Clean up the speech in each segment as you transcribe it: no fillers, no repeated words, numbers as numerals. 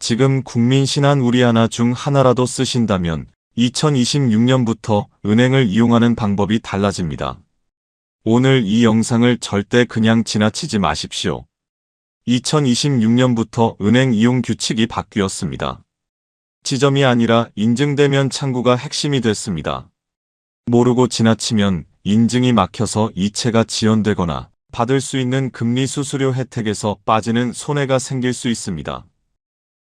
지금 국민신한 우리 하나 중 하나라도 쓰신다면 2026년부터 은행을 이용하는 방법이 달라집니다. 오늘 이 영상을 절대 그냥 지나치지 마십시오. 2026년부터 은행 이용 규칙이 바뀌었습니다. 지점이 아니라 인증대면 창구가 핵심이 됐습니다. 모르고 지나치면 인증이 막혀서 이체가 지연되거나 받을 수 있는 금리 수수료 혜택에서 빠지는 손해가 생길 수 있습니다.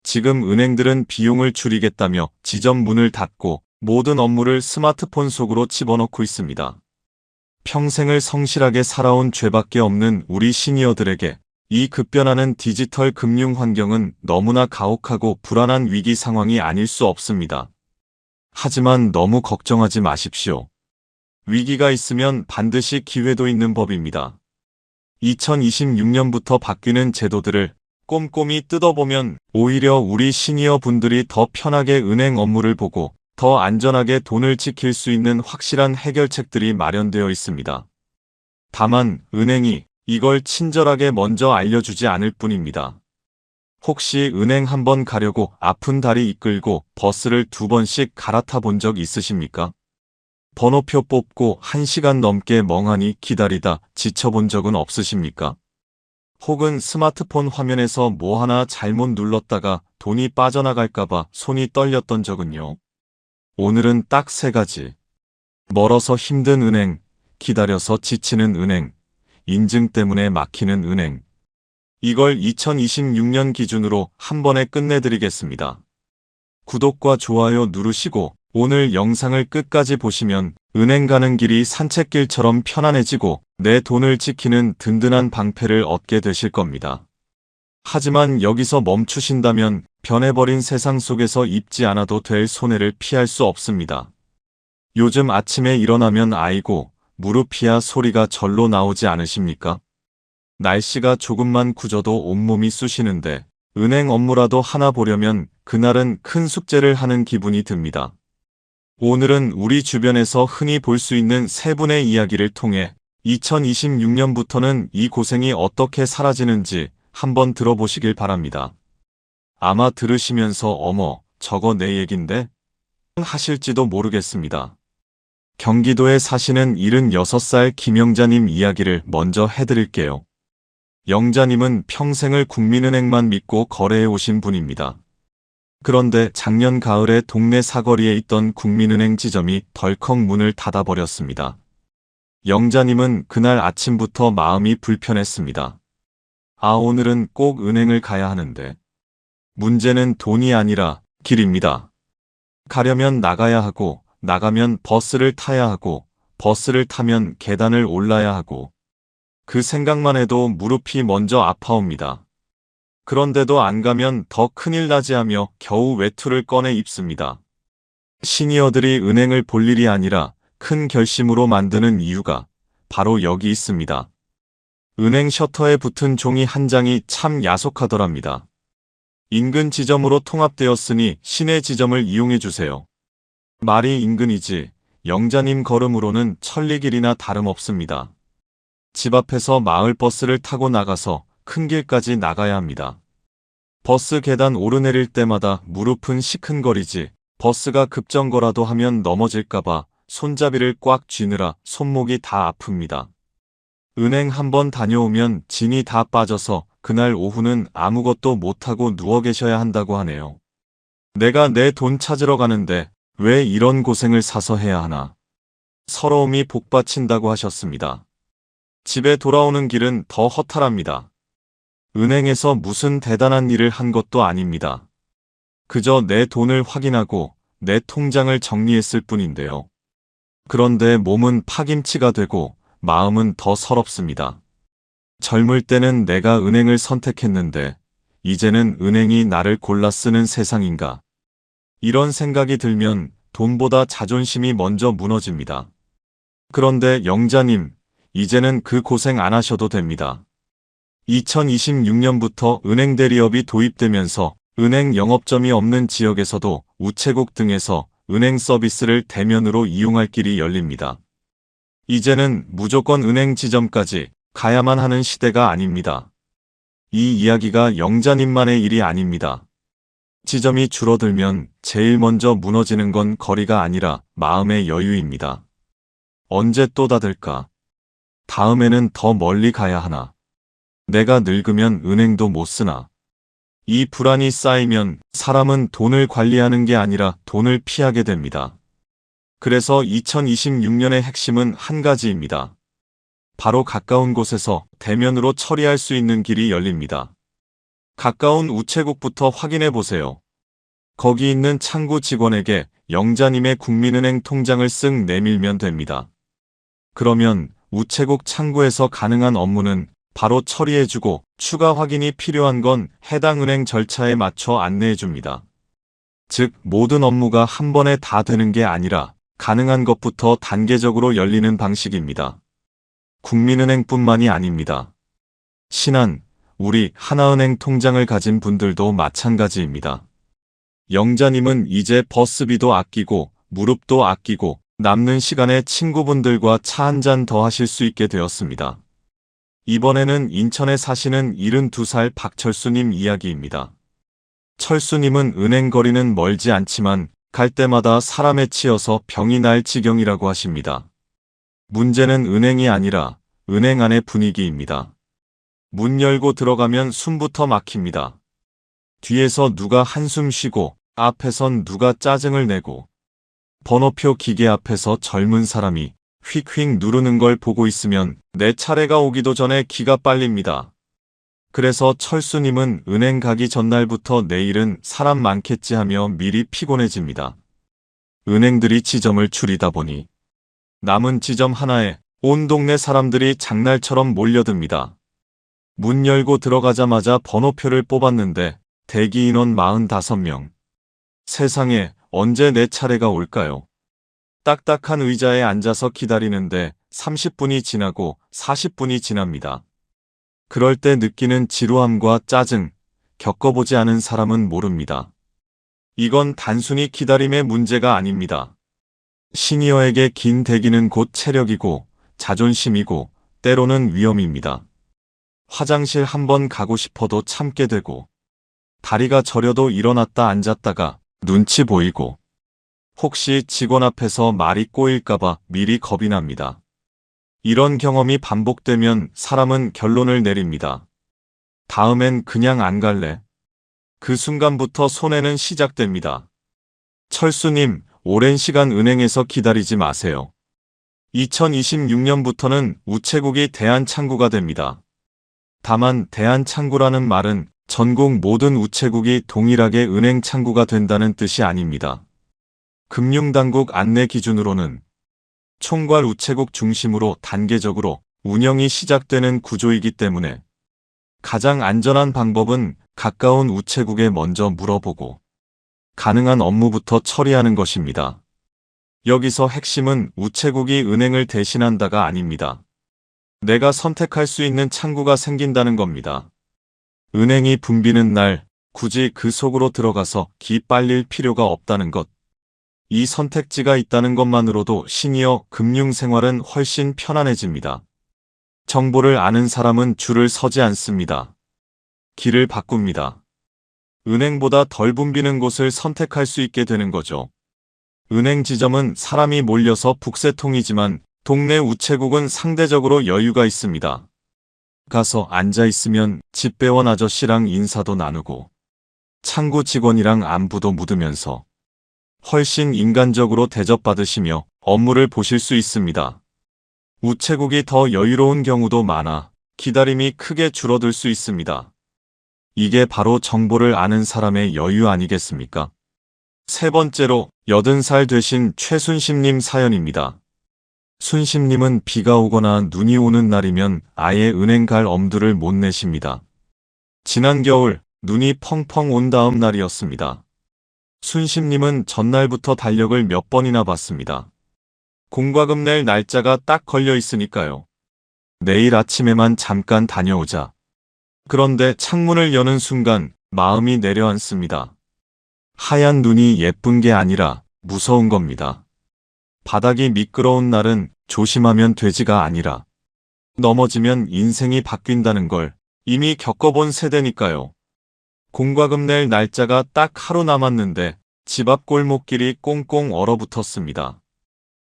지금 은행들은 비용을 줄이겠다며 지점 문을 닫고 모든 업무를 스마트폰 속으로 집어넣고 있습니다. 평생을 성실하게 살아온 죄밖에 없는 우리 시니어들에게 이 급변하는 디지털 금융 환경은 너무나 가혹하고 불안한 위기 상황이 아닐 수 없습니다. 하지만 너무 걱정하지 마십시오. 위기가 있으면 반드시 기회도 있는 법입니다. 2026년부터 바뀌는 제도들을 꼼꼼히 뜯어보면 오히려 우리 시니어 분들이 더 편하게 은행 업무를 보고 더 안전하게 돈을 지킬 수 있는 확실한 해결책들이 마련되어 있습니다. 다만 은행이 이걸 친절하게 먼저 알려주지 않을 뿐입니다. 혹시 은행 한번 가려고 아픈 다리 이끌고 버스를 2번씩 갈아타 본 적 있으십니까? 번호표 뽑고 1시간 넘게 멍하니 기다리다 지쳐본 적은 없으십니까? 혹은 스마트폰 화면에서 뭐 하나 잘못 눌렀다가 돈이 빠져나갈까봐 손이 떨렸던 적은요? 오늘은 딱 3가지. 멀어서 힘든 은행, 기다려서 지치는 은행, 인증 때문에 막히는 은행. 이걸 2026년 기준으로 한 번에 끝내드리겠습니다. 구독과 좋아요 누르시고 오늘 영상을 끝까지 보시면 은행 가는 길이 산책길처럼 편안해지고 내 돈을 지키는 든든한 방패를 얻게 되실 겁니다. 하지만 여기서 멈추신다면 변해버린 세상 속에서 입지 않아도 될 손해를 피할 수 없습니다. 요즘 아침에 일어나면 아이고 무릎이야 소리가 절로 나오지 않으십니까? 날씨가 조금만 굳어도 온몸이 쑤시는데 은행 업무라도 하나 보려면 그날은 큰 숙제를 하는 기분이 듭니다. 오늘은 우리 주변에서 흔히 볼 수 있는 3분의 이야기를 통해 2026년부터는 이 고생이 어떻게 사라지는지 한번 들어보시길 바랍니다. 아마 들으시면서 어머, 저거 내 얘긴데? 하실지도 모르겠습니다. 경기도에 사시는 76살 김영자님 이야기를 먼저 해드릴게요. 영자님은 평생을 국민은행만 믿고 거래해 오신 분입니다. 그런데 작년 가을에 동네 사거리에 있던 국민은행 지점이 덜컥 문을 닫아버렸습니다. 영자님은 그날 아침부터 마음이 불편했습니다. 아, 오늘은 꼭 은행을 가야 하는데. 문제는 돈이 아니라 길입니다. 가려면 나가야 하고, 나가면 버스를 타야 하고, 버스를 타면 계단을 올라야 하고. 그 생각만 해도 무릎이 먼저 아파옵니다. 그런데도 안 가면 더 큰일 나지 하며 겨우 외투를 꺼내 입습니다. 시니어들이 은행을 볼 일이 아니라 큰 결심으로 만드는 이유가 바로 여기 있습니다. 은행 셔터에 붙은 종이 한 장이 참 야속하더랍니다. 인근 지점으로 통합되었으니 시내 지점을 이용해 주세요. 말이 인근이지 영자님 걸음으로는 천리길이나 다름없습니다. 집 앞에서 마을버스를 타고 나가서 큰 길까지 나가야 합니다. 버스 계단 오르내릴 때마다 무릎은 시큰거리지 버스가 급정거라도 하면 넘어질까봐 손잡이를 꽉 쥐느라 손목이 다 아픕니다. 은행 한번 다녀오면 진이 다 빠져서 그날 오후는 아무것도 못하고 누워 계셔야 한다고 하네요. 내가 내 돈 찾으러 가는데 왜 이런 고생을 사서 해야 하나. 서러움이 복받친다고 하셨습니다. 집에 돌아오는 길은 더 허탈합니다. 은행에서 무슨 대단한 일을 한 것도 아닙니다. 그저 내 돈을 확인하고 내 통장을 정리했을 뿐인데요. 그런데 몸은 파김치가 되고 마음은 더 서럽습니다. 젊을 때는 내가 은행을 선택했는데 이제는 은행이 나를 골라 쓰는 세상인가. 이런 생각이 들면 돈보다 자존심이 먼저 무너집니다. 그런데 영자님, 이제는 그 고생 안 하셔도 됩니다. 2026년부터 은행 대리업이 도입되면서 은행 영업점이 없는 지역에서도 우체국 등에서 은행 서비스를 대면으로 이용할 길이 열립니다. 이제는 무조건 은행 지점까지 가야만 하는 시대가 아닙니다. 이 이야기가 영자님만의 일이 아닙니다. 지점이 줄어들면 제일 먼저 무너지는 건 거리가 아니라 마음의 여유입니다. 언제 또 닫을까? 다음에는 더 멀리 가야 하나? 내가 늙으면 은행도 못 쓰나? 이 불안이 쌓이면 사람은 돈을 관리하는 게 아니라 돈을 피하게 됩니다. 그래서 2026년의 핵심은 한 가지입니다. 바로 가까운 곳에서 대면으로 처리할 수 있는 길이 열립니다. 가까운 우체국부터 확인해 보세요. 거기 있는 창구 직원에게 영자님의 국민은행 통장을 쓱 내밀면 됩니다. 그러면 우체국 창구에서 가능한 업무는 바로 처리해주고 추가 확인이 필요한 건 해당 은행 절차에 맞춰 안내해줍니다. 즉, 모든 업무가 한 번에 다 되는 게 아니라 가능한 것부터 단계적으로 열리는 방식입니다. 국민은행뿐만이 아닙니다. 신한, 우리 하나은행 통장을 가진 분들도 마찬가지입니다. 영자님은 이제 버스비도 아끼고 무릎도 아끼고 남는 시간에 친구분들과 차 한 잔 더 하실 수 있게 되었습니다. 이번에는 인천에 사시는 72살 박철수님 이야기입니다. 철수님은 은행 거리는 멀지 않지만 갈 때마다 사람에 치여서 병이 날 지경이라고 하십니다. 문제는 은행이 아니라 은행 안의 분위기입니다. 문 열고 들어가면 숨부터 막힙니다. 뒤에서 누가 한숨 쉬고 앞에선 누가 짜증을 내고 번호표 기계 앞에서 젊은 사람이 휙휙 누르는 걸 보고 있으면 내 차례가 오기도 전에 기가 빨립니다. 그래서 철수님은 은행 가기 전날부터 내일은 사람 많겠지 하며 미리 피곤해집니다. 은행들이 지점을 줄이다 보니 남은 지점 하나에 온 동네 사람들이 장날처럼 몰려듭니다. 문 열고 들어가자마자 번호표를 뽑았는데 대기 인원 45명. 세상에, 언제 내 차례가 올까요? 딱딱한 의자에 앉아서 기다리는데 30분이 지나고 40분이 지납니다. 그럴 때 느끼는 지루함과 짜증, 겪어보지 않은 사람은 모릅니다. 이건 단순히 기다림의 문제가 아닙니다. 시니어에게 긴 대기는 곧 체력이고 자존심이고 때로는 위험입니다. 화장실 한번 가고 싶어도 참게 되고 다리가 저려도 일어났다 앉았다가 눈치 보이고 혹시 직원 앞에서 말이 꼬일까봐 미리 겁이 납니다. 이런 경험이 반복되면 사람은 결론을 내립니다. 다음엔 그냥 안 갈래. 그 순간부터 손해는 시작됩니다. 철수님, 오랜 시간 은행에서 기다리지 마세요. 2026년부터는 우체국이 대한창구가 됩니다. 다만 대한창구라는 말은 전국 모든 우체국이 동일하게 은행 창구가 된다는 뜻이 아닙니다. 금융당국 안내 기준으로는 총괄 우체국 중심으로 단계적으로 운영이 시작되는 구조이기 때문에 가장 안전한 방법은 가까운 우체국에 먼저 물어보고 가능한 업무부터 처리하는 것입니다. 여기서 핵심은 우체국이 은행을 대신한다가 아닙니다. 내가 선택할 수 있는 창구가 생긴다는 겁니다. 은행이 붐비는 날 굳이 그 속으로 들어가서 기 빨릴 필요가 없다는 것. 이 선택지가 있다는 것만으로도 시니어 금융생활은 훨씬 편안해집니다. 정보를 아는 사람은 줄을 서지 않습니다. 길을 바꿉니다. 은행보다 덜 붐비는 곳을 선택할 수 있게 되는 거죠. 은행 지점은 사람이 몰려서 북새통이지만 동네 우체국은 상대적으로 여유가 있습니다. 가서 앉아있으면 집배원 아저씨랑 인사도 나누고 창구 직원이랑 안부도 묻으면서 훨씬 인간적으로 대접받으시며 업무를 보실 수 있습니다. 우체국이 더 여유로운 경우도 많아 기다림이 크게 줄어들 수 있습니다. 이게 바로 정보를 아는 사람의 여유 아니겠습니까? 세 번째로 80살 되신 최순심님 사연입니다. 순심님은 비가 오거나 눈이 오는 날이면 아예 은행 갈 엄두를 못 내십니다. 지난 겨울 눈이 펑펑 온 다음 날이었습니다. 순심님은 전날부터 달력을 몇 번이나 봤습니다. 공과금 낼 날짜가 딱 걸려 있으니까요. 내일 아침에만 잠깐 다녀오자. 그런데 창문을 여는 순간 마음이 내려앉습니다. 하얀 눈이 예쁜 게 아니라 무서운 겁니다. 바닥이 미끄러운 날은 조심하면 되지가 아니라 넘어지면 인생이 바뀐다는 걸 이미 겪어본 세대니까요. 공과금 낼 날짜가 딱 하루 남았는데 집 앞 골목길이 꽁꽁 얼어붙었습니다.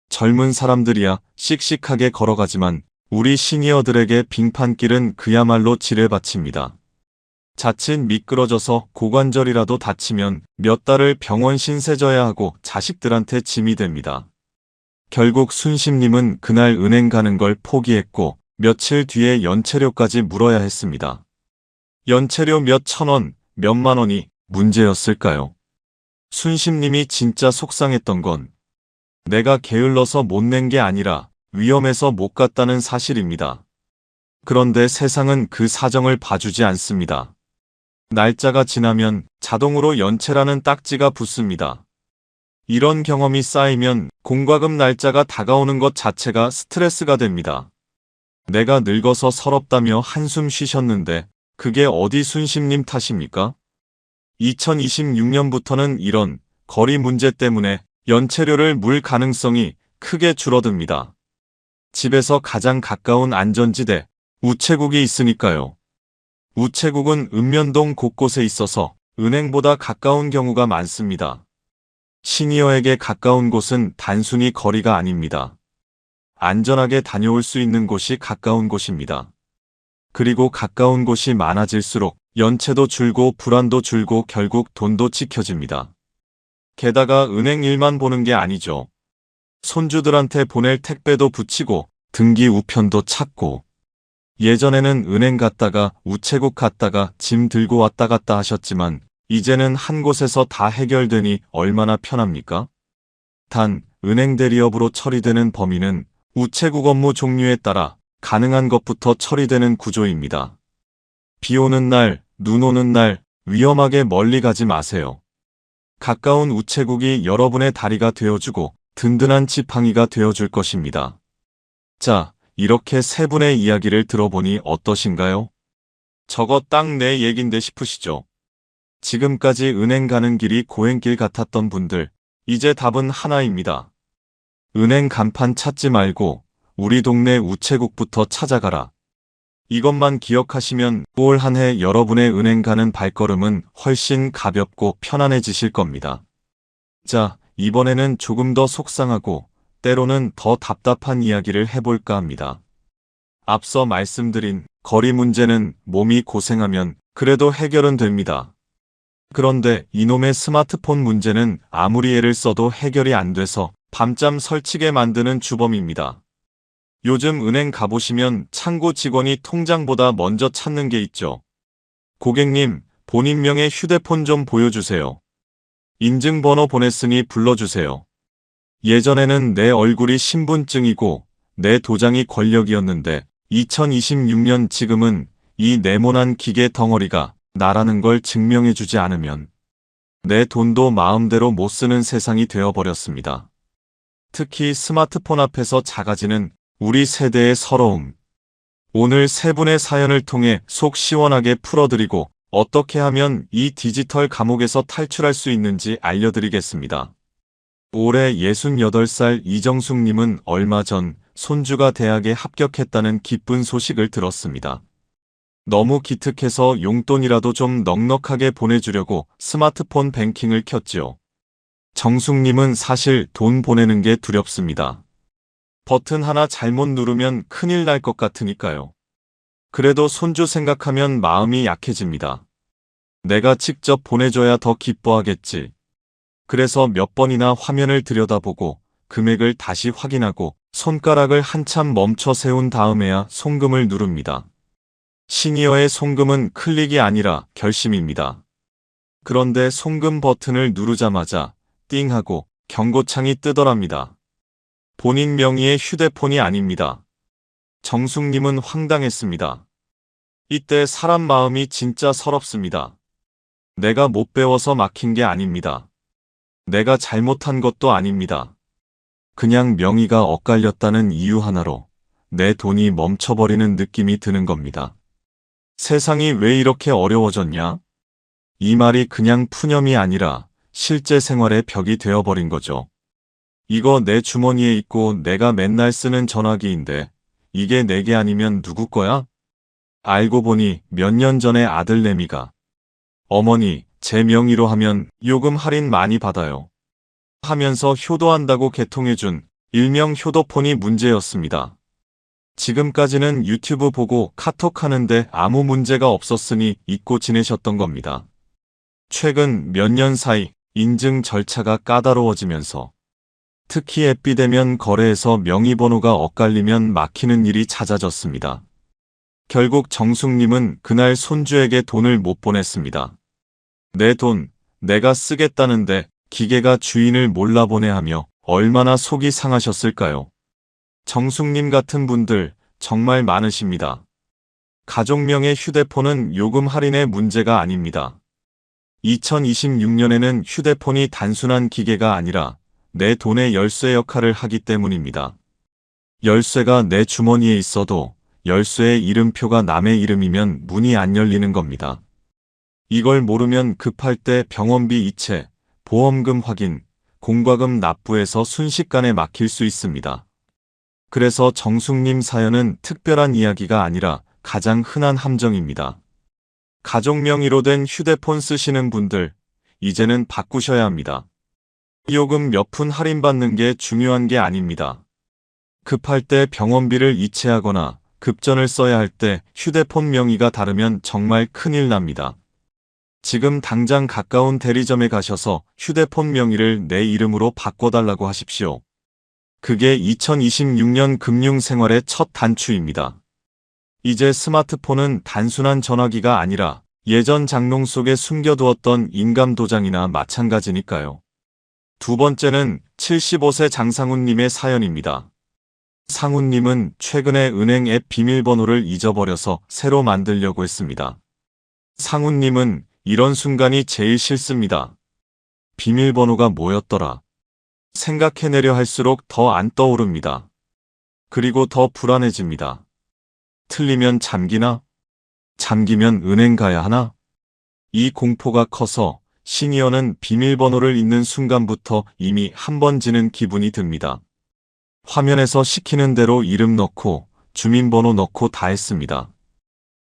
젊은 사람들이야 씩씩하게 걸어가지만 우리 시니어들에게 빙판길은 그야말로 지뢰밭입니다. 자칫 미끄러져서 고관절이라도 다치면 몇 달을 병원 신세져야 하고 자식들한테 짐이 됩니다. 결국 순심님은 그날 은행 가는 걸 포기했고 며칠 뒤에 연체료까지 물어야 했습니다. 연체료 몇 천 원, 몇만 원이 문제였을까요? 순심님이 진짜 속상했던 건 내가 게을러서 못 낸 게 아니라 위험해서 못 갔다는 사실입니다. 그런데 세상은 그 사정을 봐주지 않습니다. 날짜가 지나면 자동으로 연체라는 딱지가 붙습니다. 이런 경험이 쌓이면 공과금 날짜가 다가오는 것 자체가 스트레스가 됩니다. 내가 늙어서 서럽다며 한숨 쉬셨는데 그게 어디 순심님 탓입니까? 2026년부터는 이런 거리 문제 때문에 연체료를 물 가능성이 크게 줄어듭니다. 집에서 가장 가까운 안전지대, 우체국이 있으니까요. 우체국은 읍면동 곳곳에 있어서 은행보다 가까운 경우가 많습니다. 시니어에게 가까운 곳은 단순히 거리가 아닙니다. 안전하게 다녀올 수 있는 곳이 가까운 곳입니다. 그리고 가까운 곳이 많아질수록 연체도 줄고 불안도 줄고 결국 돈도 지켜집니다. 게다가 은행 일만 보는 게 아니죠. 손주들한테 보낼 택배도 붙이고 등기 우편도 찾고 예전에는 은행 갔다가 우체국 갔다가 짐 들고 왔다 갔다 하셨지만 이제는 한 곳에서 다 해결되니 얼마나 편합니까? 단, 은행 대리업으로 처리되는 범위는 우체국 업무 종류에 따라 가능한 것부터 처리되는 구조입니다. 비 오는 날, 눈 오는 날 위험하게 멀리 가지 마세요. 가까운 우체국이 여러분의 다리가 되어주고 든든한 지팡이가 되어줄 것입니다. 자, 이렇게 세 분의 이야기를 들어보니 어떠신가요? 저거 딱 내 얘긴데 싶으시죠? 지금까지 은행 가는 길이 고행길 같았던 분들, 이제 답은 하나입니다. 은행 간판 찾지 말고 우리 동네 우체국부터 찾아가라. 이것만 기억하시면 올 한 해 여러분의 은행 가는 발걸음은 훨씬 가볍고 편안해지실 겁니다. 자, 이번에는 조금 더 속상하고 때로는 더 답답한 이야기를 해볼까 합니다. 앞서 말씀드린 거리 문제는 몸이 고생하면 그래도 해결은 됩니다. 그런데 이놈의 스마트폰 문제는 아무리 애를 써도 해결이 안 돼서 밤잠 설치게 만드는 주범입니다. 요즘 은행 가보시면 창구 직원이 통장보다 먼저 찾는 게 있죠. 고객님, 본인 명의 휴대폰 좀 보여주세요. 인증번호 보냈으니 불러주세요. 예전에는 내 얼굴이 신분증이고 내 도장이 권력이었는데 2026년 지금은 이 네모난 기계 덩어리가 나라는 걸 증명해주지 않으면 내 돈도 마음대로 못 쓰는 세상이 되어버렸습니다. 특히 스마트폰 앞에서 작아지는 우리 세대의 서러움. 오늘 세 분의 사연을 통해 속 시원하게 풀어드리고 어떻게 하면 이 디지털 감옥에서 탈출할 수 있는지 알려드리겠습니다. 올해 68살 이정숙님은 얼마 전 손주가 대학에 합격했다는 기쁜 소식을 들었습니다. 너무 기특해서 용돈이라도 좀 넉넉하게 보내주려고 스마트폰 뱅킹을 켰지요. 정숙님은 사실 돈 보내는 게 두렵습니다. 버튼 하나 잘못 누르면 큰일 날 것 같으니까요. 그래도 손주 생각하면 마음이 약해집니다. 내가 직접 보내줘야 더 기뻐하겠지. 그래서 몇 번이나 화면을 들여다보고 금액을 다시 확인하고 손가락을 한참 멈춰 세운 다음에야 송금을 누릅니다. 시니어의 송금은 클릭이 아니라 결심입니다. 그런데 송금 버튼을 누르자마자 띵 하고 경고창이 뜨더랍니다. 본인 명의의 휴대폰이 아닙니다. 정숙님은 황당했습니다. 이때 사람 마음이 진짜 서럽습니다. 내가 못 배워서 막힌 게 아닙니다. 내가 잘못한 것도 아닙니다. 그냥 명의가 엇갈렸다는 이유 하나로 내 돈이 멈춰버리는 느낌이 드는 겁니다. 세상이 왜 이렇게 어려워졌냐? 이 말이 그냥 푸념이 아니라 실제 생활의 벽이 되어버린 거죠. 이거 내 주머니에 있고 내가 맨날 쓰는 전화기인데 이게 내게 아니면 누구 거야? 알고 보니 몇 년 전에 아들내미가 어머니, 제 명의로 하면 요금 할인 많이 받아요. 하면서 효도한다고 개통해준 일명 효도폰이 문제였습니다. 지금까지는 유튜브 보고 카톡 하는데 아무 문제가 없었으니 잊고 지내셨던 겁니다. 최근 몇 년 사이 인증 절차가 까다로워지면서 특히 앱비대면 거래에서 명의번호가 엇갈리면 막히는 일이 잦아졌습니다. 결국 정숙님은 그날 손주에게 돈을 못 보냈습니다. 내 돈, 내가 쓰겠다는데 기계가 주인을 몰라보내 하며 얼마나 속이 상하셨을까요? 정숙님 같은 분들 정말 많으십니다. 가족명의 휴대폰은 요금 할인의 문제가 아닙니다. 2026년에는 휴대폰이 단순한 기계가 아니라 내 돈의 열쇠 역할을 하기 때문입니다. 열쇠가 내 주머니에 있어도 열쇠의 이름표가 남의 이름이면 문이 안 열리는 겁니다. 이걸 모르면 급할 때 병원비 이체, 보험금 확인, 공과금 납부에서 순식간에 막힐 수 있습니다. 그래서 정숙님 사연은 특별한 이야기가 아니라 가장 흔한 함정입니다. 가족 명의로 된 휴대폰 쓰시는 분들, 이제는 바꾸셔야 합니다. 요금 몇 푼 할인받는 게 중요한 게 아닙니다. 급할 때 병원비를 이체하거나 급전을 써야 할 때 휴대폰 명의가 다르면 정말 큰일 납니다. 지금 당장 가까운 대리점에 가셔서 휴대폰 명의를 내 이름으로 바꿔달라고 하십시오. 그게 2026년 금융생활의 첫 단추입니다. 이제 스마트폰은 단순한 전화기가 아니라 예전 장롱 속에 숨겨두었던 인감도장이나 마찬가지니까요. 두 번째는 75세 장상훈님의 사연입니다. 상훈님은 최근에 은행 앱 비밀번호를 잊어버려서 새로 만들려고 했습니다. 상훈님은 이런 순간이 제일 싫습니다. 비밀번호가 뭐였더라? 생각해내려 할수록 더 안 떠오릅니다. 그리고 더 불안해집니다. 틀리면 잠기나? 잠기면 은행 가야 하나? 이 공포가 커서 시니어는 비밀번호를 잊는 순간부터 이미 한 번 지는 기분이 듭니다. 화면에서 시키는 대로 이름 넣고 주민번호 넣고 다 했습니다.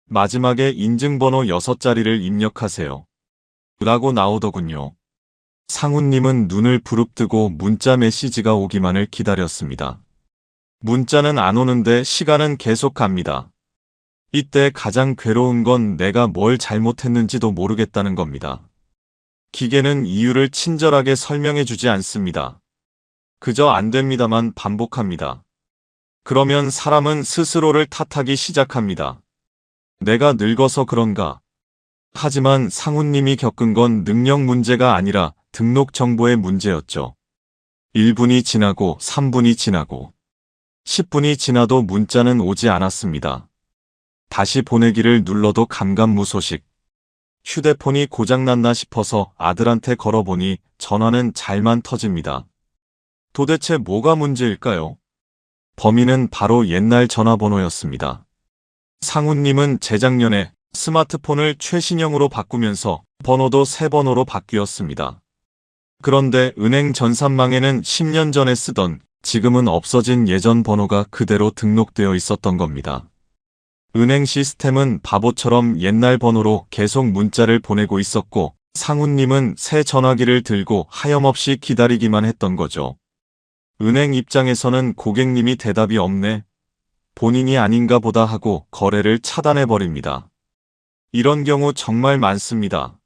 마지막에 인증번호 6자리를 입력하세요. 라고 나오더군요. 상훈님은 눈을 부릅뜨고 문자 메시지가 오기만을 기다렸습니다. 문자는 안 오는데 시간은 계속 갑니다. 이때 가장 괴로운 건 내가 뭘 잘못했는지도 모르겠다는 겁니다. 기계는 이유를 친절하게 설명해주지 않습니다. 그저 안 됩니다만 반복합니다. 그러면 사람은 스스로를 탓하기 시작합니다. 내가 늙어서 그런가? 하지만 상훈님이 겪은 건 능력 문제가 아니라 등록 정보의 문제였죠. 1분이 지나고 3분이 지나고 10분이 지나도 문자는 오지 않았습니다. 다시 보내기를 눌러도 감감무소식. 휴대폰이 고장났나 싶어서 아들한테 걸어보니 전화는 잘만 터집니다. 도대체 뭐가 문제일까요? 범인은 바로 옛날 전화번호였습니다. 상훈님은 재작년에 스마트폰을 최신형으로 바꾸면서 번호도 새 번호로 바뀌었습니다. 그런데 은행 전산망에는 10년 전에 쓰던 지금은 없어진 예전 번호가 그대로 등록되어 있었던 겁니다. 은행 시스템은 바보처럼 옛날 번호로 계속 문자를 보내고 있었고 상훈님은 새 전화기를 들고 하염없이 기다리기만 했던 거죠. 은행 입장에서는 고객님이 대답이 없네. 본인이 아닌가 보다 하고 거래를 차단해버립니다. 이런 경우 정말 많습니다.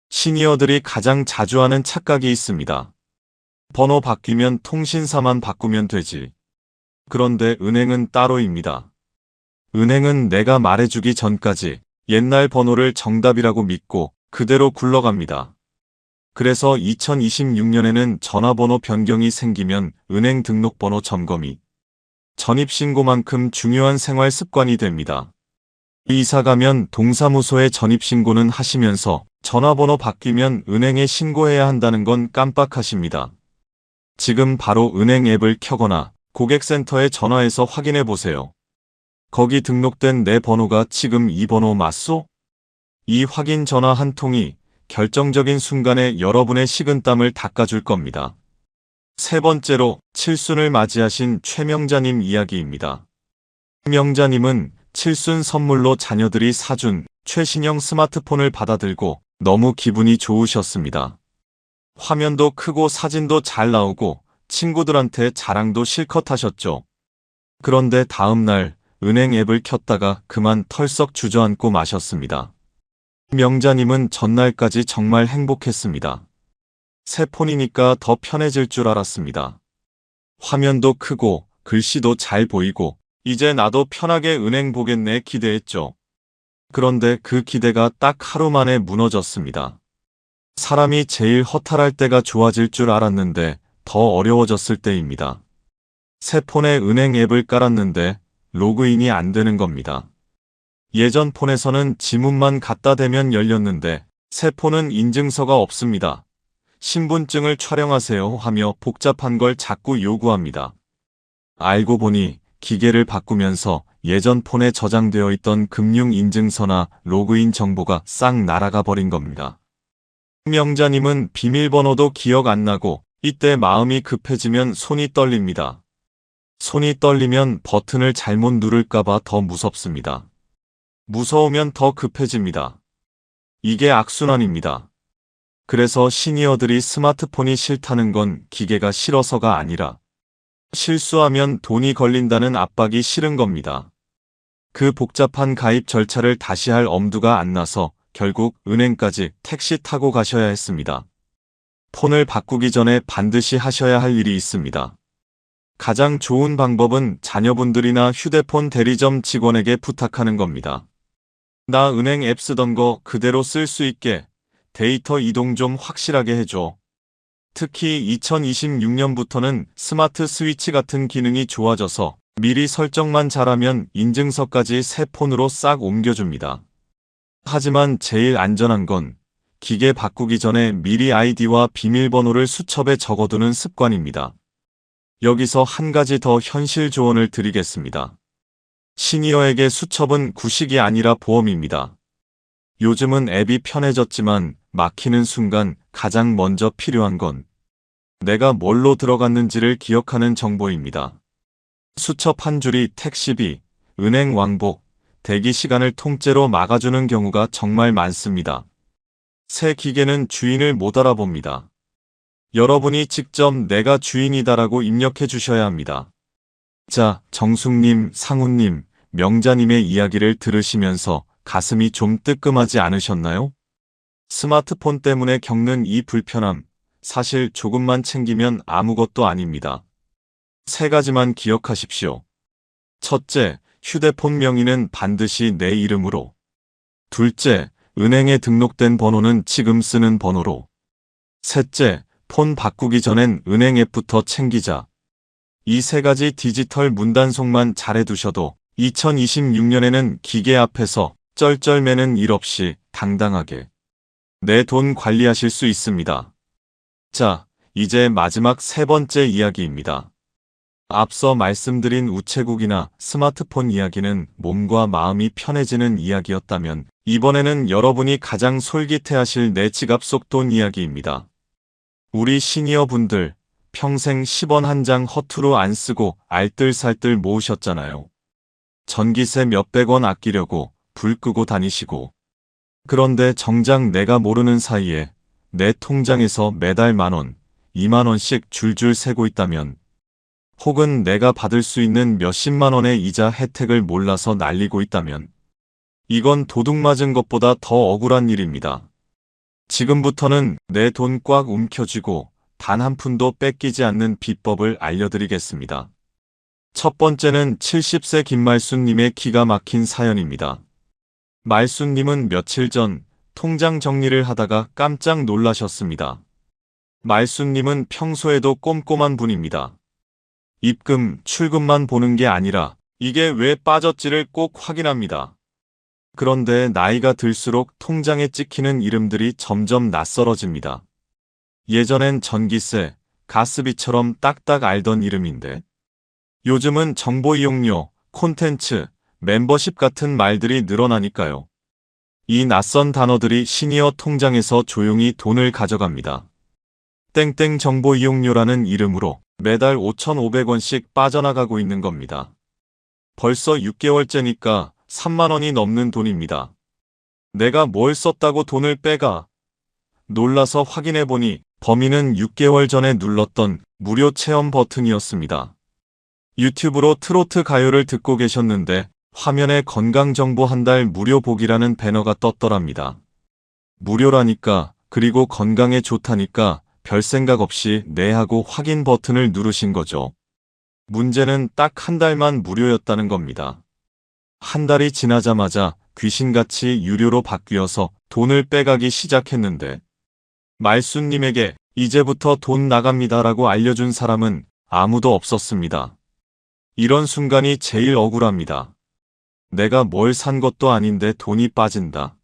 시니어들이 가장 자주 하는 착각이 있습니다. 번호 바뀌면 통신사만 바꾸면 되지. 그런데 은행은 따로입니다. 은행은 내가 말해주기 전까지 옛날 번호를 정답이라고 믿고 그대로 굴러갑니다. 그래서 2026년에는 전화번호 변경이 생기면 은행 등록번호 점검이 전입신고만큼 중요한 생활 습관이 됩니다. 이사 가면 동사무소에 전입신고는 하시면서 전화번호 바뀌면 은행에 신고해야 한다는 건 깜빡하십니다. 지금 바로 은행 앱을 켜거나 고객센터에 전화해서 확인해 보세요. 거기 등록된 내 번호가 지금 이 번호 맞소? 이 확인 전화 한 통이 결정적인 순간에 여러분의 식은땀을 닦아줄 겁니다. 세 번째로 칠순을 맞이하신 최명자님 이야기입니다. 명자님은 칠순 선물로 자녀들이 사준 최신형 스마트폰을 받아들고 너무 기분이 좋으셨습니다. 화면도 크고 사진도 잘 나오고 친구들한테 자랑도 실컷 하셨죠. 그런데 다음날 은행 앱을 켰다가 그만 털썩 주저앉고 마셨습니다. 명자님은 전날까지 정말 행복했습니다. 새 폰이니까 더 편해질 줄 알았습니다. 화면도 크고 글씨도 잘 보이고 이제 나도 편하게 은행 보겠네 기대했죠. 그런데 그 기대가 딱 하루 만에 무너졌습니다. 사람이 제일 허탈할 때가 좋아질 줄 알았는데 더 어려워졌을 때입니다. 새 폰에 은행 앱을 깔았는데 로그인이 안 되는 겁니다. 예전 폰에서는 지문만 갖다 대면 열렸는데 새 폰은 인증서가 없습니다. 신분증을 촬영하세요 하며 복잡한 걸 자꾸 요구합니다. 알고 보니 기계를 바꾸면서 예전 폰에 저장되어 있던 금융인증서나 로그인 정보가 싹 날아가 버린 겁니다. 명자님은 비밀번호도 기억 안 나고 이때 마음이 급해지면 손이 떨립니다. 손이 떨리면 버튼을 잘못 누를까봐 더 무섭습니다. 무서우면 더 급해집니다. 이게 악순환입니다. 그래서 시니어들이 스마트폰이 싫다는 건 기계가 싫어서가 아니라 실수하면 돈이 걸린다는 압박이 싫은 겁니다. 그 복잡한 가입 절차를 다시 할 엄두가 안 나서 결국 은행까지 택시 타고 가셔야 했습니다. 폰을 바꾸기 전에 반드시 하셔야 할 일이 있습니다. 가장 좋은 방법은 자녀분들이나 휴대폰 대리점 직원에게 부탁하는 겁니다. 나 은행 앱 쓰던 거 그대로 쓸 수 있게 데이터 이동 좀 확실하게 해줘. 특히 2026년부터는 스마트 스위치 같은 기능이 좋아져서 미리 설정만 잘하면 인증서까지 새 폰으로 싹 옮겨줍니다. 하지만 제일 안전한 건 기계 바꾸기 전에 미리 아이디와 비밀번호를 수첩에 적어두는 습관입니다. 여기서 한 가지 더 현실 조언을 드리겠습니다. 시니어에게 수첩은 구식이 아니라 보험입니다. 요즘은 앱이 편해졌지만 막히는 순간 가장 먼저 필요한 건 내가 뭘로 들어갔는지를 기억하는 정보입니다. 수첩 한 줄이 택시비, 은행 왕복, 대기 시간을 통째로 막아주는 경우가 정말 많습니다. 새 기계는 주인을 못 알아봅니다. 여러분이 직접 내가 주인이다라고 입력해 주셔야 합니다. 자, 정숙님, 상훈님, 명자님의 이야기를 들으시면서 가슴이 좀 뜨끔하지 않으셨나요? 스마트폰 때문에 겪는 이 불편함, 사실 조금만 챙기면 아무것도 아닙니다. 세 가지만 기억하십시오. 첫째, 휴대폰 명의는 반드시 내 이름으로. 둘째, 은행에 등록된 번호는 지금 쓰는 번호로. 셋째, 폰 바꾸기 전엔 은행 앱부터 챙기자. 이 세 가지 디지털 문단속만 잘해두셔도 2026년에는 기계 앞에서 쩔쩔매는 일 없이 당당하게 내 돈 관리하실 수 있습니다. 자, 이제 마지막 세 번째 이야기입니다. 앞서 말씀드린 우체국이나 스마트폰 이야기는 몸과 마음이 편해지는 이야기였다면 이번에는 여러분이 가장 솔깃해하실 내 지갑 속 돈 이야기입니다. 우리 시니어 분들 평생 10원 한 장 허투루 안 쓰고 알뜰살뜰 모으셨잖아요. 전기세 몇백 원 아끼려고 불 끄고 다니시고. 그런데 정작 내가 모르는 사이에 내 통장에서 매달 10,000원, 20,000원씩 줄줄 새고 있다면, 혹은 내가 받을 수 있는 몇십만 원의 이자 혜택을 몰라서 날리고 있다면, 이건 도둑 맞은 것보다 더 억울한 일입니다. 지금부터는 내 돈 꽉 움켜쥐고 단 한 푼도 뺏기지 않는 비법을 알려드리겠습니다. 첫 번째는 70세 김말순님의 기가 막힌 사연입니다. 말순님은 며칠 전 통장 정리를 하다가 깜짝 놀라셨습니다. 말순님은 평소에도 꼼꼼한 분입니다. 입금, 출금만 보는 게 아니라 이게 왜 빠졌지를 꼭 확인합니다. 그런데 나이가 들수록 통장에 찍히는 이름들이 점점 낯설어집니다. 예전엔 전기세, 가스비처럼 딱딱 알던 이름인데 요즘은 정보 이용료, 콘텐츠, 멤버십 같은 말들이 늘어나니까요. 이 낯선 단어들이 시니어 통장에서 조용히 돈을 가져갑니다. 땡땡 정보 이용료라는 이름으로 매달 5,500원씩 빠져나가고 있는 겁니다. 벌써 6개월째니까 3만 원이 넘는 돈입니다. 내가 뭘 썼다고 돈을 빼가? 놀라서 확인해보니 범인은 6개월 전에 눌렀던 무료 체험 버튼이었습니다. 유튜브로 트로트 가요를 듣고 계셨는데 화면에 건강정보 한 달 무료 보기라는 배너가 떴더랍니다. 무료라니까, 그리고 건강에 좋다니까 별 생각 없이 네 하고 확인 버튼을 누르신 거죠. 문제는 딱 한 달만 무료였다는 겁니다. 한 달이 지나자마자 귀신같이 유료로 바뀌어서 돈을 빼가기 시작했는데 말순님에게 이제부터 돈 나갑니다라고 알려준 사람은 아무도 없었습니다. 이런 순간이 제일 억울합니다. 내가 뭘 산 것도 아닌데 돈이 빠진다.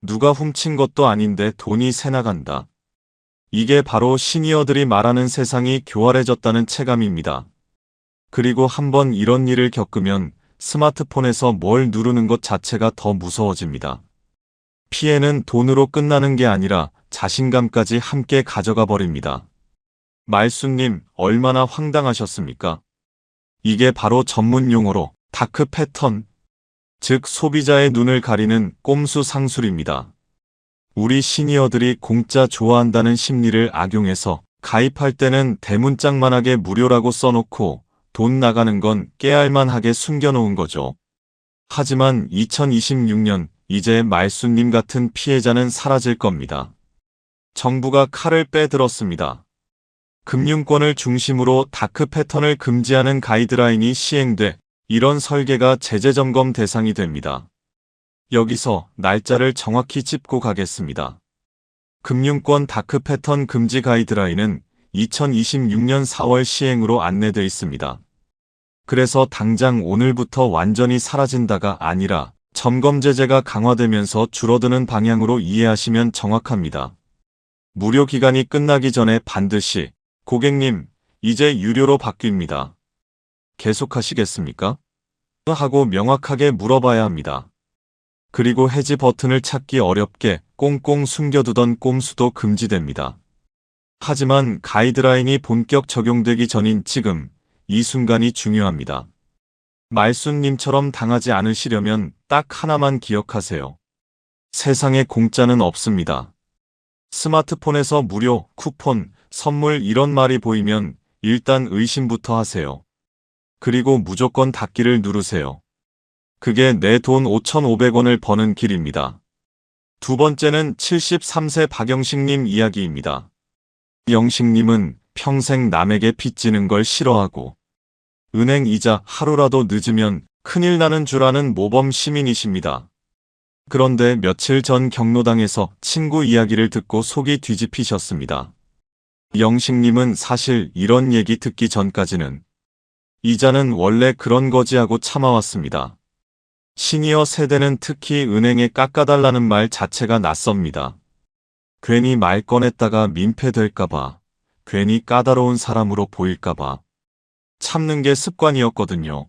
누가 훔친 것도 아닌데 돈이 새나간다. 이게 바로 시니어들이 말하는 세상이 교활해졌다는 체감입니다. 그리고 한번 이런 일을 겪으면 스마트폰에서 뭘 누르는 것 자체가 더 무서워집니다. 피해는 돈으로 끝나는 게 아니라 자신감까지 함께 가져가 버립니다. 말순님, 얼마나 황당하셨습니까? 이게 바로 전문 용어로 다크 패턴, 즉 소비자의 눈을 가리는 꼼수 상술입니다. 우리 시니어들이 공짜 좋아한다는 심리를 악용해서 가입할 때는 대문짝만하게 무료라고 써놓고 돈 나가는 건 깨알만하게 숨겨놓은 거죠. 하지만 2026년 이제 말순님 같은 피해자는 사라질 겁니다. 정부가 칼을 빼들었습니다. 금융권을 중심으로 다크 패턴을 금지하는 가이드라인이 시행돼 이런 설계가 제재점검 대상이 됩니다. 여기서 날짜를 정확히 짚고 가겠습니다. 금융권 다크 패턴 금지 가이드라인은 2026년 4월 시행으로 안내돼 있습니다. 그래서 당장 오늘부터 완전히 사라진다가 아니라 점검 제재가 강화되면서 줄어드는 방향으로 이해하시면 정확합니다. 무료 기간이 끝나기 전에 반드시 고객님, 이제 유료로 바뀝니다. 계속하시겠습니까? 하고 명확하게 물어봐야 합니다. 그리고 해지 버튼을 찾기 어렵게 꽁꽁 숨겨두던 꼼수도 금지됩니다. 하지만 가이드라인이 본격 적용되기 전인 지금 이 순간이 중요합니다. 말순님처럼 당하지 않으시려면 딱 하나만 기억하세요. 세상에 공짜는 없습니다. 스마트폰에서 무료, 쿠폰, 선물 이런 말이 보이면 일단 의심부터 하세요. 그리고 무조건 닫기를 누르세요. 그게 내 돈 5,500원을 버는 길입니다. 두 번째는 73세 박영식님 이야기입니다. 영식님은 평생 남에게 빚지는 걸 싫어하고 은행 이자 하루라도 늦으면 큰일 나는 줄 아는 모범 시민이십니다. 그런데 며칠 전 경로당에서 친구 이야기를 듣고 속이 뒤집히셨습니다. 영식님은 사실 이런 얘기 듣기 전까지는 이자는 원래 그런 거지 하고 참아왔습니다. 시니어 세대는 특히 은행에 깎아달라는 말 자체가 낯섭니다. 괜히 말 꺼냈다가 민폐될까봐, 괜히 까다로운 사람으로 보일까봐 참는 게 습관이었거든요.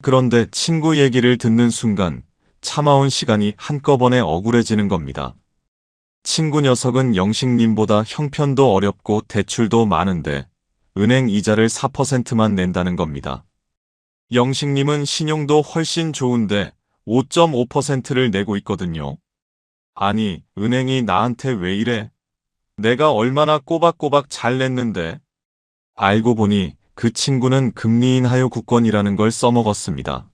그런데 친구 얘기를 듣는 순간 참아온 시간이 한꺼번에 억울해지는 겁니다. 친구 녀석은 영식님보다 형편도 어렵고 대출도 많은데 은행 이자를 4%만 낸다는 겁니다. 영식님은 신용도 훨씬 좋은데 5.5%를 내고 있거든요. 아니, 은행이 나한테 왜 이래? 내가 얼마나 꼬박꼬박 잘 냈는데. 알고 보니 그 친구는 금리인 하요국권이라는 걸 써먹었습니다.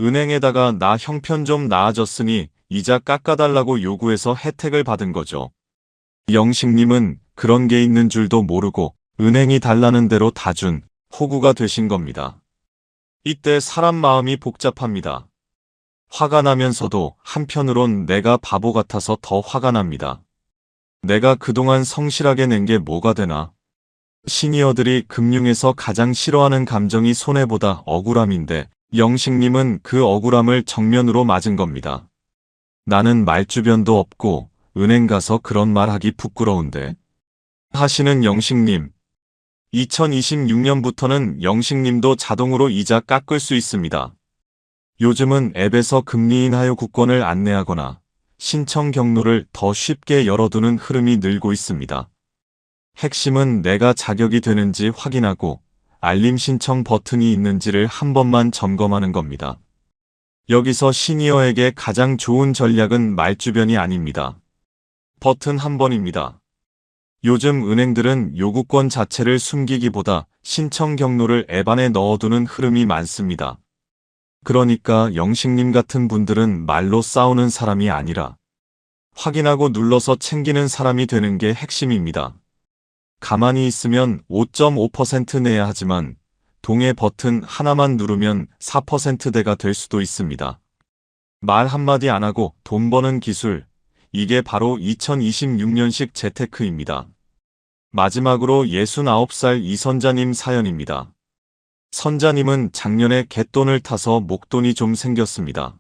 은행에다가 나 형편 좀 나아졌으니 이자 깎아달라고 요구해서 혜택을 받은 거죠. 영식님은 그런 게 있는 줄도 모르고 은행이 달라는 대로 다 준 호구가 되신 겁니다. 이때 사람 마음이 복잡합니다. 화가 나면서도 한편으론 내가 바보 같아서 더 화가 납니다. 내가 그동안 성실하게 낸 게 뭐가 되나? 시니어들이 금융에서 가장 싫어하는 감정이 손해보다 억울함인데 영식님은 그 억울함을 정면으로 맞은 겁니다. 나는 말주변도 없고 은행 가서 그런 말 하기 부끄러운데 하시는 영식님. 2026년부터는 영식님도 자동으로 이자 깎을 수 있습니다. 요즘은 앱에서 금리인 하요국권을 안내하거나 신청 경로를 더 쉽게 열어두는 흐름이 늘고 있습니다. 핵심은 내가 자격이 되는지 확인하고 알림 신청 버튼이 있는지를 한 번만 점검하는 겁니다. 여기서 시니어에게 가장 좋은 전략은 말주변이 아닙니다. 버튼 한 번입니다. 요즘 은행들은 요구권 자체를 숨기기보다 신청 경로를 앱 안에 넣어두는 흐름이 많습니다. 그러니까 영식님 같은 분들은 말로 싸우는 사람이 아니라 확인하고 눌러서 챙기는 사람이 되는 게 핵심입니다. 가만히 있으면 5.5% 내야 하지만 동의 버튼 하나만 누르면 4%대가 될 수도 있습니다. 말 한마디 안 하고 돈 버는 기술, 이게 바로 2026년식 재테크입니다. 마지막으로 69살 이선자님 사연입니다. 선자님은 작년에 갯돈을 타서 목돈이 좀 생겼습니다.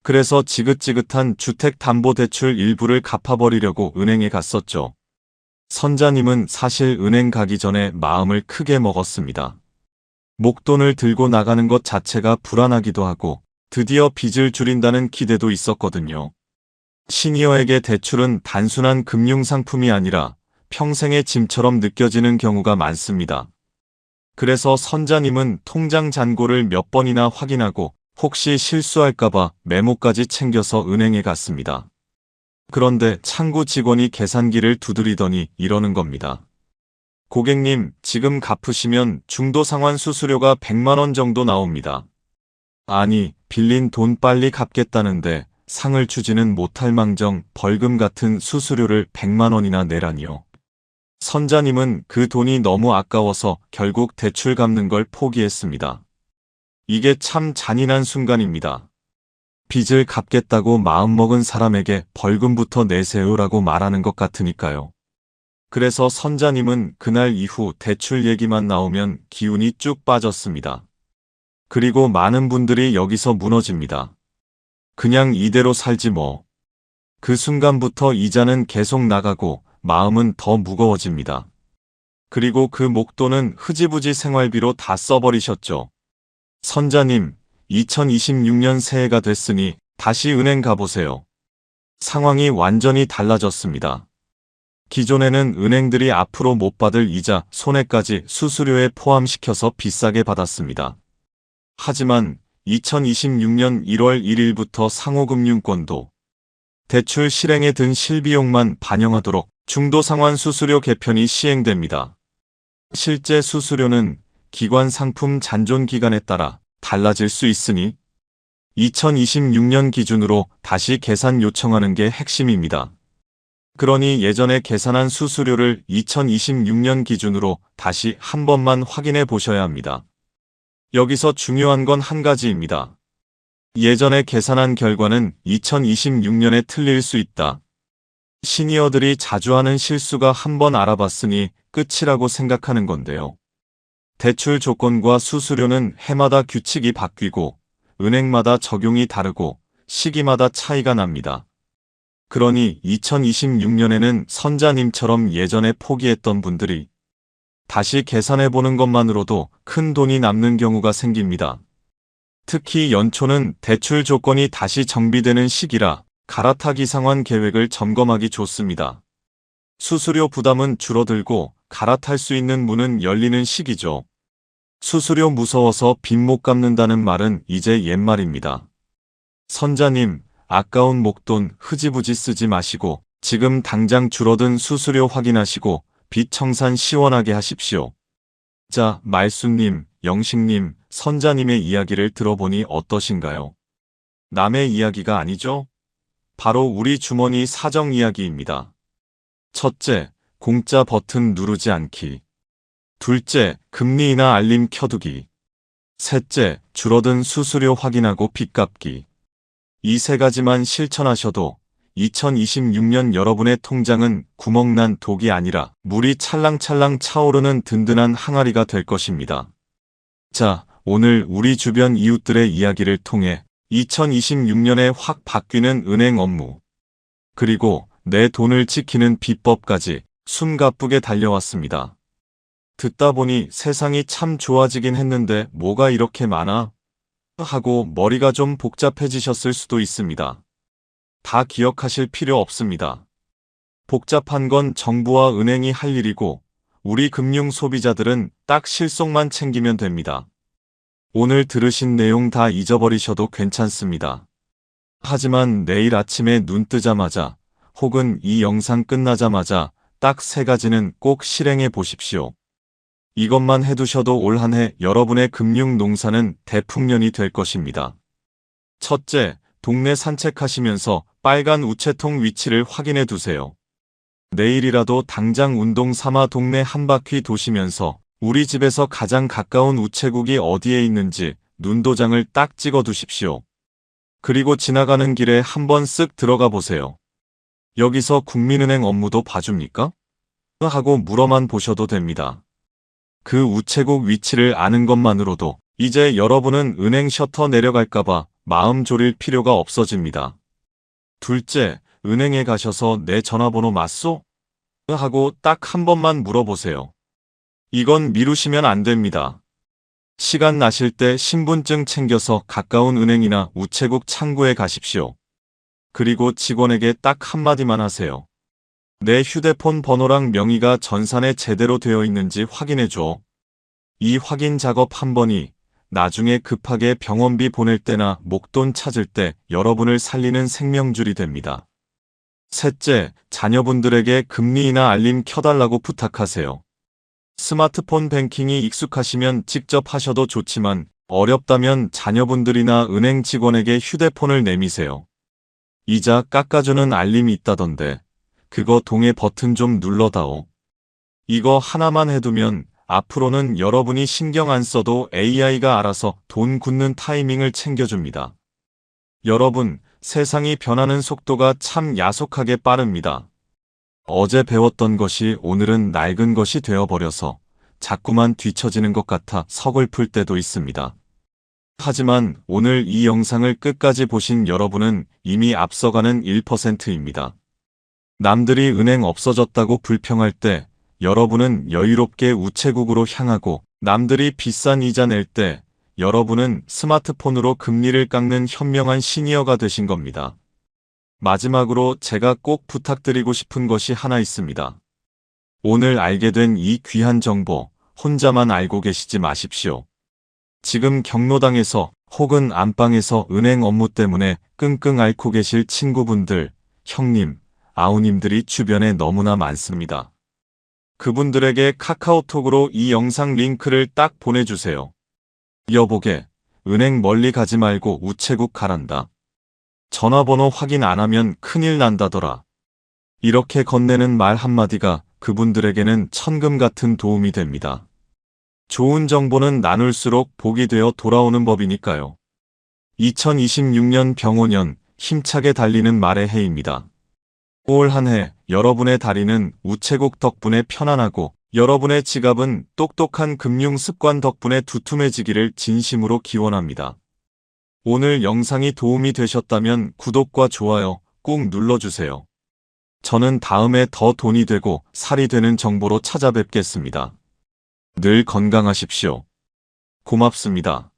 그래서 지긋지긋한 주택담보대출 일부를 갚아버리려고 은행에 갔었죠. 선자님은 사실 은행 가기 전에 마음을 크게 먹었습니다. 목돈을 들고 나가는 것 자체가 불안하기도 하고 드디어 빚을 줄인다는 기대도 있었거든요. 시니어에게 대출은 단순한 금융상품이 아니라 평생의 짐처럼 느껴지는 경우가 많습니다. 그래서 선자님은 통장 잔고를 몇 번이나 확인하고 혹시 실수할까봐 메모까지 챙겨서 은행에 갔습니다. 그런데 창구 직원이 계산기를 두드리더니 이러는 겁니다. 고객님, 지금 갚으시면 중도상환 수수료가 100만 원 정도 나옵니다. 아니, 빌린 돈 빨리 갚겠다는데 상을 주지는 못할 망정 벌금 같은 수수료를 100만 원이나 내라니요. 선자님은 그 돈이 너무 아까워서 결국 대출 갚는 걸 포기했습니다. 이게 참 잔인한 순간입니다. 빚을 갚겠다고 마음먹은 사람에게 벌금부터 내세우라고 말하는 것 같으니까요. 그래서 선자님은 그날 이후 대출 얘기만 나오면 기운이 쭉 빠졌습니다. 그리고 많은 분들이 여기서 무너집니다. 그냥 이대로 살지 뭐. 그 순간부터 이자는 계속 나가고 마음은 더 무거워집니다. 그리고 그 목돈은 흐지부지 생활비로 다 써버리셨죠. 선자님, 2026년 새해가 됐으니 다시 은행 가보세요. 상황이 완전히 달라졌습니다. 기존에는 은행들이 앞으로 못 받을 이자, 손해까지 수수료에 포함시켜서 비싸게 받았습니다. 하지만 2026년 1월 1일부터 상호금융권도 대출 실행에 든 실비용만 반영하도록 중도상환 수수료 개편이 시행됩니다. 실제 수수료는 기관 상품 잔존 기간에 따라 달라질 수 있으니 2026년 기준으로 다시 계산 요청하는 게 핵심입니다. 그러니 예전에 계산한 수수료를 2026년 기준으로 다시 한 번만 확인해 보셔야 합니다. 여기서 중요한 건 한 가지입니다. 예전에 계산한 결과는 2026년에 틀릴 수 있다. 시니어들이 자주 하는 실수가 한 번 알아봤으니 끝이라고 생각하는 건데요. 대출 조건과 수수료는 해마다 규칙이 바뀌고 은행마다 적용이 다르고 시기마다 차이가 납니다. 그러니 2026년에는 선자님처럼 예전에 포기했던 분들이 다시 계산해보는 것만으로도 큰 돈이 남는 경우가 생깁니다. 특히 연초는 대출 조건이 다시 정비되는 시기라 갈아타기 상환 계획을 점검하기 좋습니다. 수수료 부담은 줄어들고 갈아탈 수 있는 문은 열리는 시기죠. 수수료 무서워서 빚 못 갚는다는 말은 이제 옛말입니다. 선자님, 아까운 목돈 흐지부지 쓰지 마시고 지금 당장 줄어든 수수료 확인하시고 빚 청산 시원하게 하십시오. 자, 말수님, 영식님, 선자님의 이야기를 들어보니 어떠신가요? 남의 이야기가 아니죠? 바로 우리 주머니 사정 이야기입니다. 첫째, 공짜 버튼 누르지 않기. 둘째, 금리 인하 알림 켜두기. 셋째, 줄어든 수수료 확인하고 빚 갚기. 이 세 가지만 실천하셔도 2026년 여러분의 통장은 구멍난 독이 아니라 물이 찰랑찰랑 차오르는 든든한 항아리가 될 것입니다. 자, 오늘 우리 주변 이웃들의 이야기를 통해 2026년에 확 바뀌는 은행 업무, 그리고 내 돈을 지키는 비법까지 숨가쁘게 달려왔습니다. 듣다 보니 세상이 참 좋아지긴 했는데 뭐가 이렇게 많아? 하고 머리가 좀 복잡해지셨을 수도 있습니다. 다 기억하실 필요 없습니다. 복잡한 건 정부와 은행이 할 일이고 우리 금융 소비자들은 딱 실속만 챙기면 됩니다. 오늘 들으신 내용 다 잊어버리셔도 괜찮습니다. 하지만 내일 아침에 눈 뜨자마자 혹은 이 영상 끝나자마자 딱 3가지는 꼭 실행해 보십시오. 이것만 해두셔도 올 한 해 여러분의 금융 농사는 대풍년이 될 것입니다. 첫째, 동네 산책하시면서 빨간 우체통 위치를 확인해 두세요. 내일이라도 당장 운동 삼아 동네 한 바퀴 도시면서 우리 집에서 가장 가까운 우체국이 어디에 있는지 눈도장을 딱 찍어 두십시오. 그리고 지나가는 길에 한번 쓱 들어가 보세요. 여기서 국민은행 업무도 봐줍니까? 하고 물어만 보셔도 됩니다. 그 우체국 위치를 아는 것만으로도 이제 여러분은 은행 셔터 내려갈까봐 마음 졸일 필요가 없어집니다. 둘째, 은행에 가셔서 내 전화번호 맞소? 하고 딱 한 번만 물어보세요. 이건 미루시면 안 됩니다. 시간 나실 때 신분증 챙겨서 가까운 은행이나 우체국 창구에 가십시오. 그리고 직원에게 딱 한마디만 하세요. 내 휴대폰 번호랑 명의가 전산에 제대로 되어 있는지 확인해줘. 이 확인 작업 한 번이 나중에 급하게 병원비 보낼 때나 목돈 찾을 때 여러분을 살리는 생명줄이 됩니다. 셋째, 자녀분들에게 금리나 알림 켜달라고 부탁하세요. 스마트폰 뱅킹이 익숙하시면 직접 하셔도 좋지만 어렵다면 자녀분들이나 은행 직원에게 휴대폰을 내미세요. 이자 깎아주는 알림이 있다던데 그거 동의 버튼 좀 눌러다오. 이거 하나만 해두면 앞으로는 여러분이 신경 안 써도 AI가 알아서 돈 굳는 타이밍을 챙겨줍니다. 여러분, 세상이 변하는 속도가 참 야속하게 빠릅니다. 어제 배웠던 것이 오늘은 낡은 것이 되어버려서 자꾸만 뒤처지는 것 같아 서글플 때도 있습니다. 하지만 오늘 이 영상을 끝까지 보신 여러분은 이미 앞서가는 1%입니다. 남들이 은행 없어졌다고 불평할 때 여러분은 여유롭게 우체국으로 향하고 남들이 비싼 이자 낼 때 여러분은 스마트폰으로 금리를 깎는 현명한 시니어가 되신 겁니다. 마지막으로 제가 꼭 부탁드리고 싶은 것이 하나 있습니다. 오늘 알게 된 이 귀한 정보 혼자만 알고 계시지 마십시오. 지금 경로당에서 혹은 안방에서 은행 업무 때문에 끙끙 앓고 계실 친구분들, 형님, 아우님들이 주변에 너무나 많습니다. 그분들에게 카카오톡으로 이 영상 링크를 딱 보내주세요. 여보게, 은행 멀리 가지 말고 우체국 가란다. 전화번호 확인 안 하면 큰일 난다더라. 이렇게 건네는 말 한마디가 그분들에게는 천금 같은 도움이 됩니다. 좋은 정보는 나눌수록 복이 되어 돌아오는 법이니까요. 2026년 병오년 힘차게 달리는 말의 해입니다. 올 한 해 여러분의 다리는 우체국 덕분에 편안하고 여러분의 지갑은 똑똑한 금융 습관 덕분에 두툼해지기를 진심으로 기원합니다. 오늘 영상이 도움이 되셨다면 구독과 좋아요 꾹 눌러주세요. 저는 다음에 더 돈이 되고 살이 되는 정보로 찾아뵙겠습니다. 늘 건강하십시오. 고맙습니다.